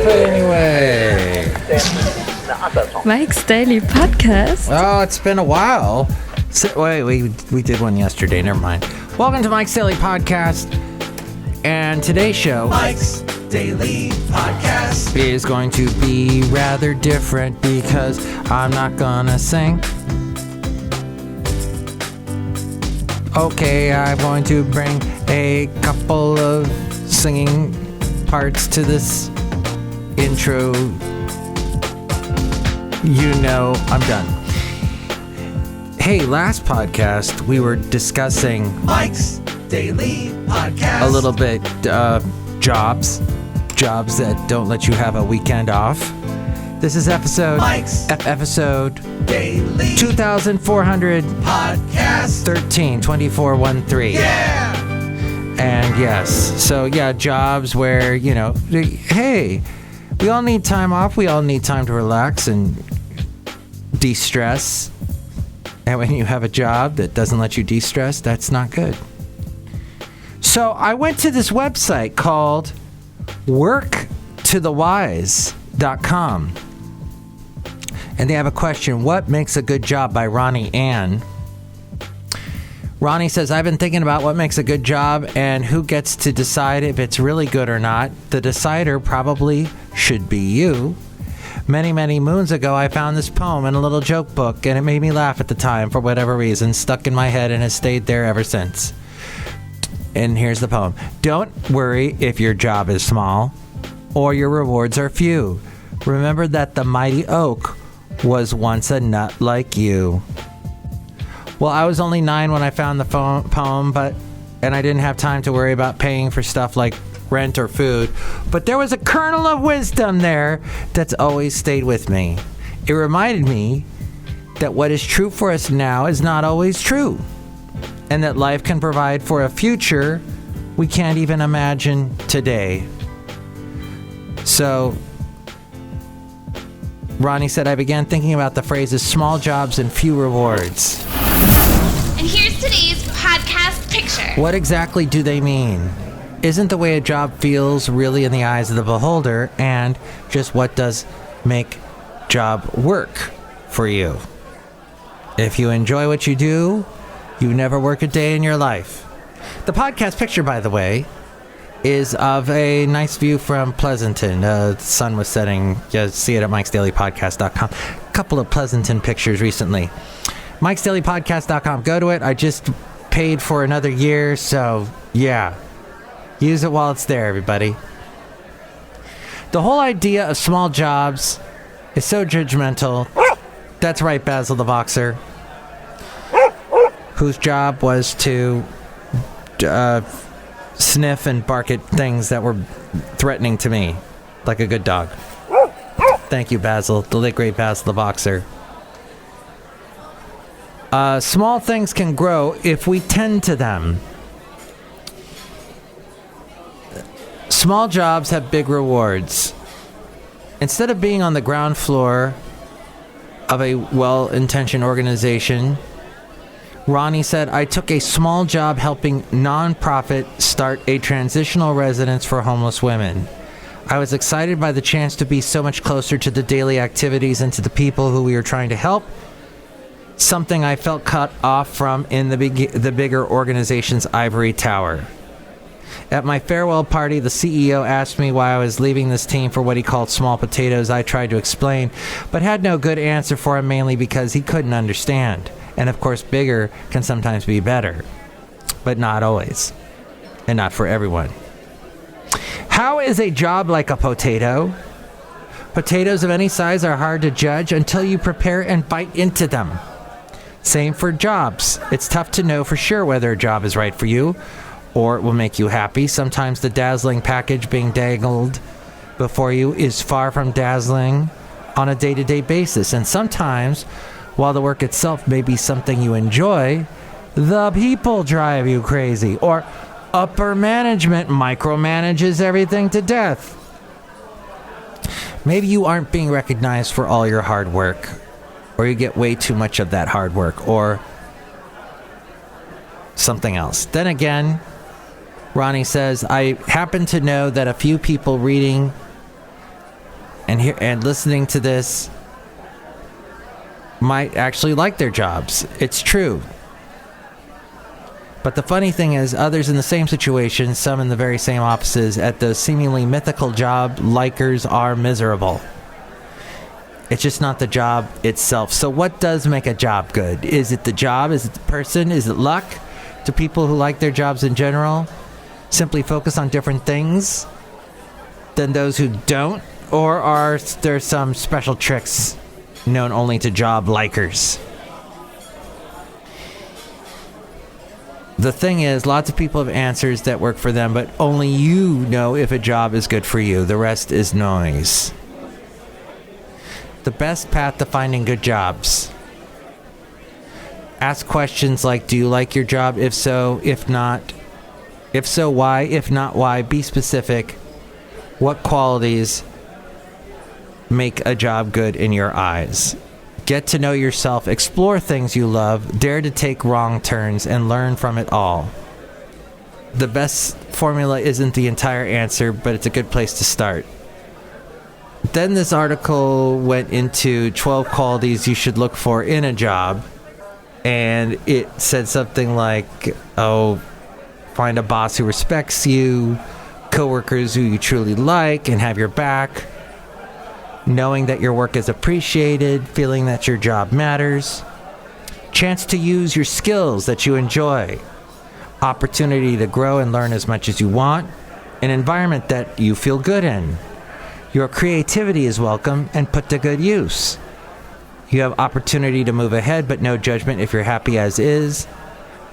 Anyway. Mike's Daily Podcast. Oh, it's been a while. Wait, we did one yesterday. Never mind. Welcome to Mike's Daily Podcast. And today's show, Mike's Daily Podcast, is going to be rather different because I'm not gonna sing. Okay, I'm going to bring a couple of singing parts to this intro. You know, I'm done. Hey, last podcast we were discussing Mike's Daily Podcast, a little bit jobs that don't let you have a weekend off. This is episode Daily 2400 Podcast 2413. Yeah. And yes, so yeah, jobs where, you know, hey, we all need time off. We all need time to relax and de-stress. And when you have a job that doesn't let you de-stress, that's not good. So I went to this website called worktothewise.com. And they have a question, what makes a good job, by Ronnie Ann. Ronnie says, I've been thinking about what makes a good job and who gets to decide if it's really good or not. The decider probably should be you. Many, many moons ago, I found this poem in a little joke book, and it made me laugh at the time for whatever reason, stuck in my head and has stayed there ever since. And here's the poem. Don't worry if your job is small or your rewards are few. Remember that the mighty oak was once a nut like you. Well, I was only 9 when I found the poem, and I didn't have time to worry about paying for stuff like rent or food. But there was a kernel of wisdom there that's always stayed with me. It reminded me that what is true for us now is not always true, and that life can provide for a future we can't even imagine today. So Ronnie said, I began thinking about the phrases small jobs and few rewards. And here's today's podcast picture. What exactly do they mean? Isn't the way a job feels really in the eyes of the beholder, and just what does make job work for you? If you enjoy what you do, you never work a day in your life. The podcast picture, by the way, is of a nice view from Pleasanton. The sun was setting. You see it at mikesdailypodcast.com. A couple of Pleasanton pictures recently. mikesdailypodcast.com. Go to it. I just paid for another year, so yeah. Use it while it's there, everybody. The whole idea of small jobs is so judgmental. That's right, Basil the Boxer, whose job was to sniff and bark at things that were threatening to me, like a good dog. Thank you, Basil, the late great Basil the Boxer. Small things can grow if we tend to them. Small jobs have big rewards. Instead of being on the ground floor of a well-intentioned organization, Ronnie said, I took a small job helping nonprofit start a transitional residence for homeless women. I was excited by the chance to be so much closer to the daily activities and to the people who we were trying to help, something I felt cut off from in the bigger organization's ivory tower. At my farewell party, the CEO asked me why I was leaving this team for what he called small potatoes. I tried to explain, but had no good answer for him, mainly because he couldn't understand. And of course, bigger can sometimes be better, but not always, and not for everyone. How is a job like a potato? Potatoes of any size are hard to judge until you prepare and bite into them. Same for jobs. It's tough to know for sure whether a job is right for you, or it will make you happy. Sometimes the dazzling package being dangled before you is far from dazzling on a day-to-day basis. And sometimes, while the work itself may be something you enjoy, the people drive you crazy, or upper management micromanages everything to death. Maybe you aren't being recognized for all your hard work, or you get way too much of that hard work, or something else. Then again, Ronnie says, I happen to know that a few people reading and listening to this might actually like their jobs. It's true. But the funny thing is, others in the same situation, some in the very same offices, at those seemingly mythical job likers are miserable. It's just not the job itself. So what does make a job good? Is it the job? Is it the person? Is it luck? Do people who like their jobs in general simply focus on different things than those who don't? Or are there some special tricks known only to job likers? The thing is, lots of people have answers that work for them, but only you know if a job is good for you. The rest is noise. The best path to finding good jobs. Ask questions like, do you like your job? If so, if not. If so, why? If not, why? Be specific. What qualities make a job good in your eyes? Get to know yourself, explore things you love, dare to take wrong turns, and learn from it all. The best formula isn't the entire answer, but it's a good place to start. Then this article went into 12 qualities you should look for in a job, and it said something like, find a boss who respects you, coworkers who you truly like and have your back, knowing that your work is appreciated, feeling that your job matters, chance to use your skills that you enjoy, opportunity to grow and learn as much as you want, an environment that you feel good in. Your creativity is welcome and put to good use. You have opportunity to move ahead, but no judgment if you're happy as is.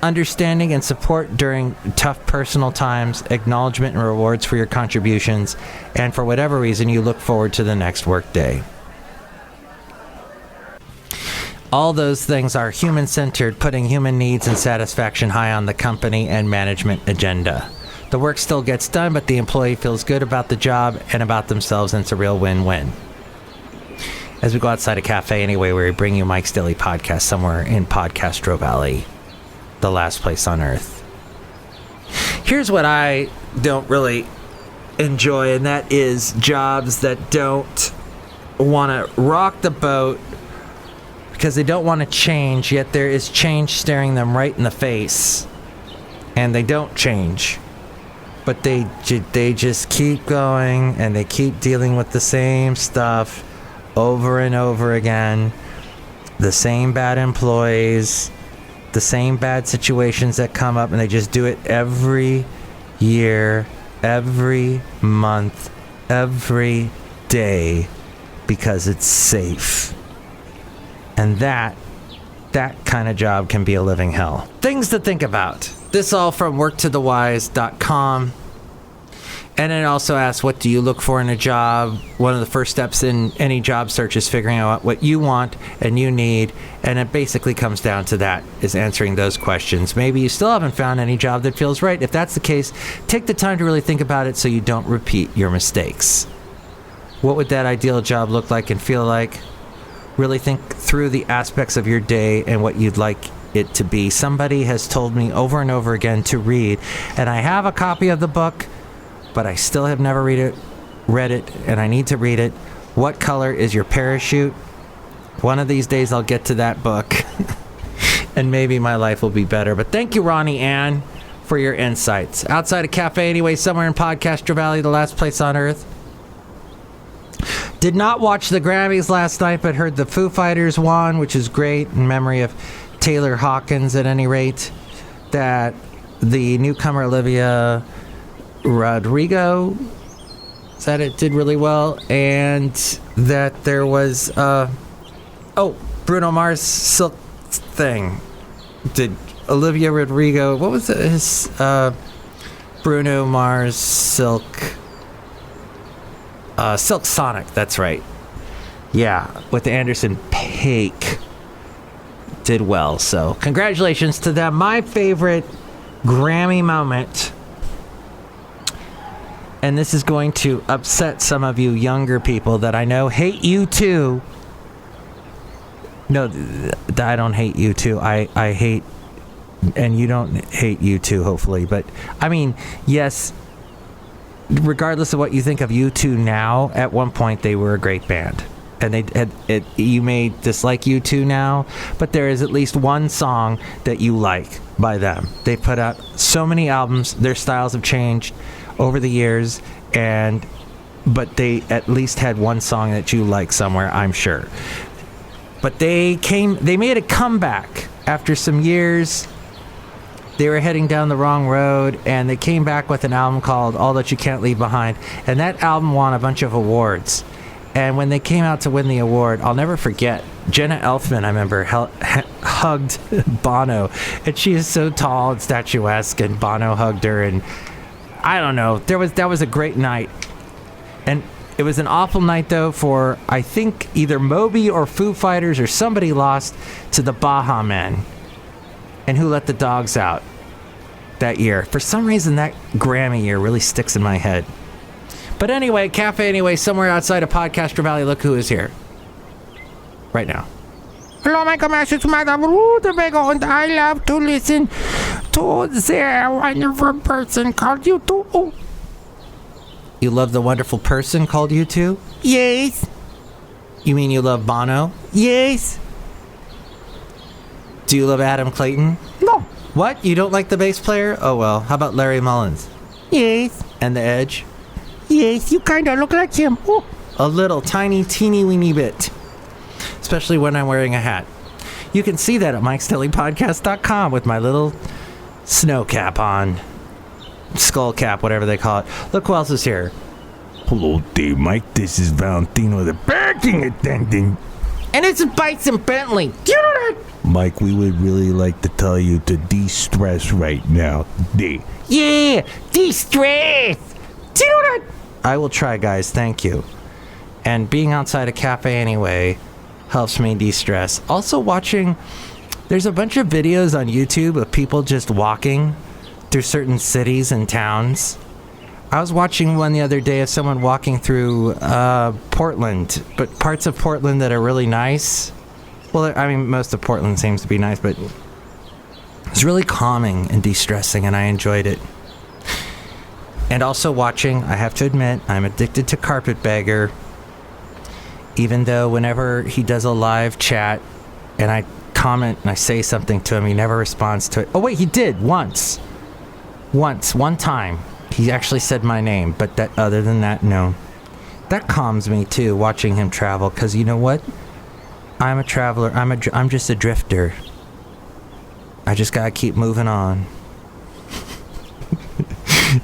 Understanding and support during tough personal times, acknowledgement and rewards for your contributions, and for whatever reason you look forward to the next work day. All those things are human-centered, putting human needs and satisfaction high on the company and management agenda. The work still gets done, but the employee feels good about the job and about themselves, and it's a real win-win. As we go outside a cafe anyway, where we bring you Mike's Daily Podcast somewhere in Podcastro Valley, the last place on earth. Here's what I don't really enjoy, and that is jobs that don't want to rock the boat because they don't want to change, yet there is change staring them right in the face, and they don't change. But they just keep going, and they keep dealing with the same stuff over and over again, the same bad employees, the same bad situations that come up, and they just do it every year, every month, every day, because it's safe. And that kind of job can be a living hell. Things to think about. This all from worktothewise.com. And it also asks, what do you look for in a job? One of the first steps in any job search is figuring out what you want and you need. And it basically comes down to that, is answering those questions. Maybe you still haven't found any job that feels right. If that's the case, take the time to really think about it so you don't repeat your mistakes. What would that ideal job look like and feel like? Really think through the aspects of your day and what you'd like it to be. Somebody has told me over and over again to read, and I have a copy of the book, but I still have never read it, and I need to read it. What color is your parachute? One of these days I'll get to that book, and maybe my life will be better. But thank you, Ronnie Ann, for your insights. Outside a cafe anyway, somewhere in Podcaster Valley, the last place on earth. Did not watch the Grammys last night, but heard the Foo Fighters won, which is great, in memory of Taylor Hawkins at any rate. That the newcomer Olivia Rodrigo said it did really well, and that there was Bruno Mars Silk thing. Did Olivia Rodrigo, what was his Bruno Mars Silk Sonic, that's right. Yeah, with Anderson .Paak did well, so congratulations to them. My favorite Grammy moment, and this is going to upset some of you younger people that I know hate you too. No, I don't hate you too. I hate, and you don't hate you too, hopefully. But, I mean, yes, regardless of what you think of U2 now, at one point they were a great band. And you may dislike U2 now, but there is at least one song that you like by them. They put out so many albums. Their styles have changed over the years, but they at least had one song that you like somewhere, I'm sure. But they made a comeback after some years. They were heading down the wrong road, and they came back with an album called All That You Can't Leave Behind. And that album won a bunch of awards. And when they came out to win the award, I'll never forget, Jenna Elfman, I remember, hugged Bono. And she is so tall and statuesque, and Bono hugged her. And I don't know, that was a great night. And it was an awful night, though, for, I think, either Moby or Foo Fighters or somebody lost to the Baha Men. And Who Let the Dogs Out that year. For some reason, that Grammy year really sticks in my head. But anyway, Cafe Anyway, somewhere outside of Podcaster Valley, look who is here. Right now. Hello, my commercial to Madame Rootabega, and I love to listen to the wonderful person called U2. You love the wonderful person called U2? Yes. You mean you love Bono? Yes. Do you love Adam Clayton? No. What? You don't like the bass player? Oh well, how about Larry Mullins? Yes. And The Edge? Yes, you kinda look like him. Oh. A little, tiny, teeny weeny bit. Especially when I'm wearing a hat. You can see that at MikeStellyPodcast.com with my little snow cap on. Skull cap, whatever they call it. Look who else is here. Hello there, Mike. This is Valentino, the parking attendant. And it's Bison Bentley. Do you know that? Mike, we would really like to tell you to de-stress right now. Yeah, de-stress. Do you know that? I will try, guys. Thank you. And being outside a cafe anyway helps me de-stress. Also watching, there's a bunch of videos on YouTube of people just walking through certain cities and towns. I was watching one the other day of someone walking through Portland, but parts of Portland that are really nice. Well, I mean, most of Portland seems to be nice, but it's really calming and de-stressing, and I enjoyed it. And also watching, I have to admit, I'm addicted to Carpetbagger, even though whenever he does a live chat and I comment and I say something to him, he never responds to it. Oh, wait, he did once. One time. He actually said my name, but that other than that, no. That calms me, too, watching him travel, because you know what? I'm a traveler. I'm just a drifter. I just gotta keep moving on.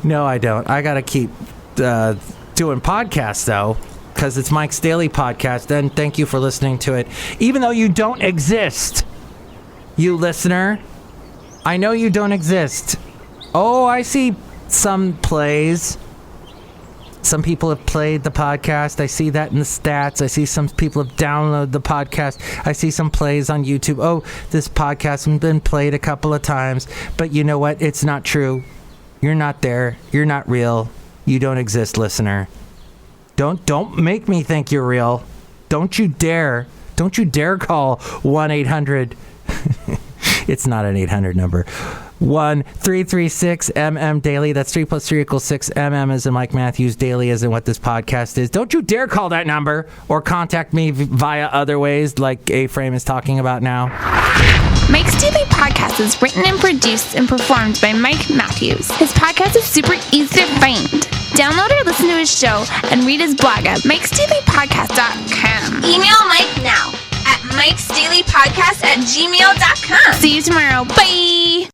No, I don't. I gotta keep doing podcasts, though, because it's Mike's Daily Podcast, and thank you for listening to it. Even though you don't exist, you listener, I know you don't exist. Oh, I see some plays. Some people have played the podcast. I see that in the stats. I see some people have downloaded the podcast. I see some plays on YouTube. Oh, this podcast has been played a couple of times. But you know what? It's not true. You're not there. You're not real. You don't exist, listener. Don't make me think you're real. Don't you dare. Don't you dare call 1-800. It's not an 800 number. 1-336-MM Daily. That's 3 + 3 = 6. MM as in Mike Matthews. Daily as in what this podcast is. Don't you dare call that number or contact me via other ways like A-Frame is talking about now. Mike's Daily Podcast is written and produced and performed by Mike Matthews. His podcast is super easy to find. Download or listen to his show and read his blog at mikesdailypodcast.com. Email Mike now at mikesdailypodcast@gmail.com. See you tomorrow. Bye!